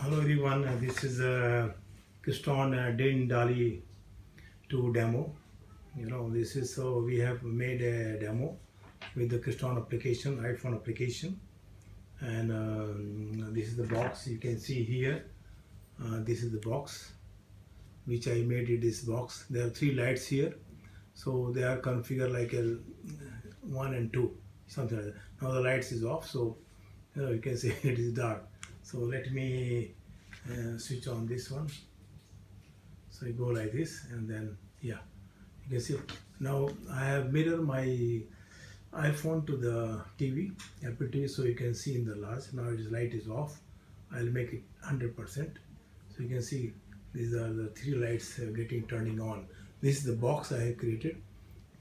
Hello everyone, this is Kriston Din Dali 2 demo. This is so we have made a demo with the Kriston application, iPhone application, and this is the box you can see here. This is the box which I made it this box. There are 3 lights here, so they are configured like a 1 and 2, something like that. Now the lights is off, so you can see it is dark. So let me switch on this one. So you go like this, and then yeah, you can see now I have mirrored my iPhone to the TV, Apple TV, so you can see in the large. Now its light is off. I'll make it 100%. So you can see these are the 3 lights turning on. This is the box I have created,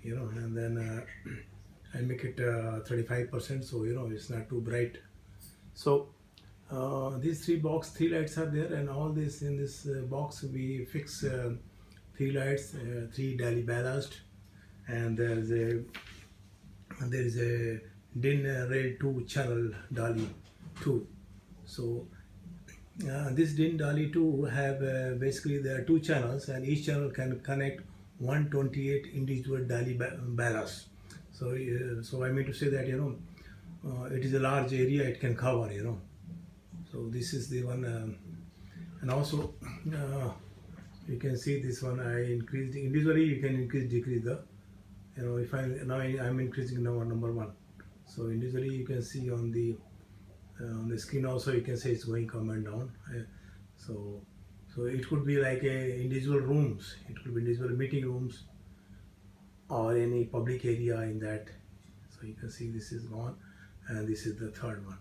and then I make it 35%, so it's not too bright. So these 3 lights are there, and all this in this box we fix 3 lights, 3 Dali ballast, and there is a DIN Rail 2 channel Dali 2. So this DIN Dali 2 have basically there are 2 channels, and each channel can connect 128 individual Dali ballast. So so I mean to say that it is a large area it can cover. So this is the one, and also you can see this one I increased individually. You can decrease the, if I'm increasing number 1. So individually you can see on the screen also you can say it's going come and down. So it could be like a individual rooms. It could be individual meeting rooms or any public area in that. So you can see this is gone, and this is the 3rd one.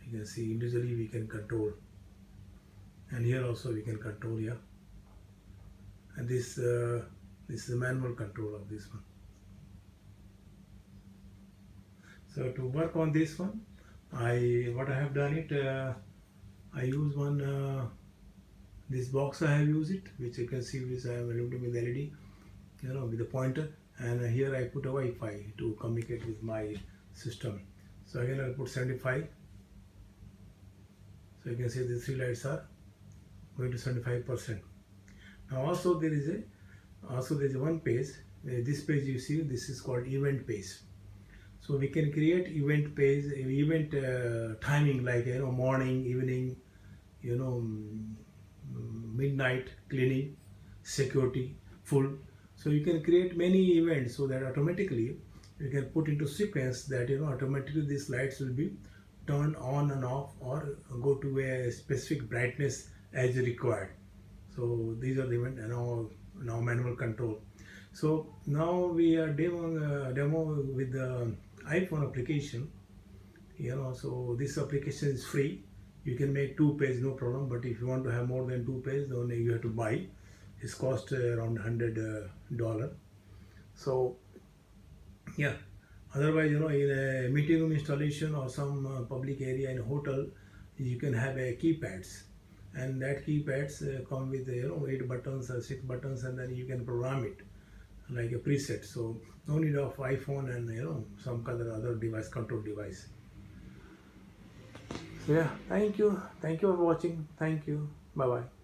You can see individually we can control, and here also we can control here, and this is the manual control of this one. So to work on this one, what I have done it, I use one this box I have used it, which you can see which I have illuminated with LED, with the pointer, and here I put a Wi-Fi to communicate with my system. So again I'll put 75. So you can see the 3 lights are going to 75%. Now also there is one page. This page you see, this is called event page. So we can create event page, event timing like morning, evening, midnight, cleaning, security, full. So you can create many events so that automatically you can put into sequence that automatically these lights will be turn on and off or go to a specific brightness as required. So these are the event, and now manual control. So now we are demo with the iPhone application. So this application is free. You can make 2 pages, no problem. But if you want to have more than 2 pages, then you have to buy. It's cost around $100. So yeah. Otherwise, in a meeting room installation or some public area in a hotel, you can have a keypads, and that keypads come with 8 buttons or 6 buttons, and then you can program it like a preset. So no need of iPhone and some other device, control device. So yeah, thank you for watching. Thank you. Bye bye.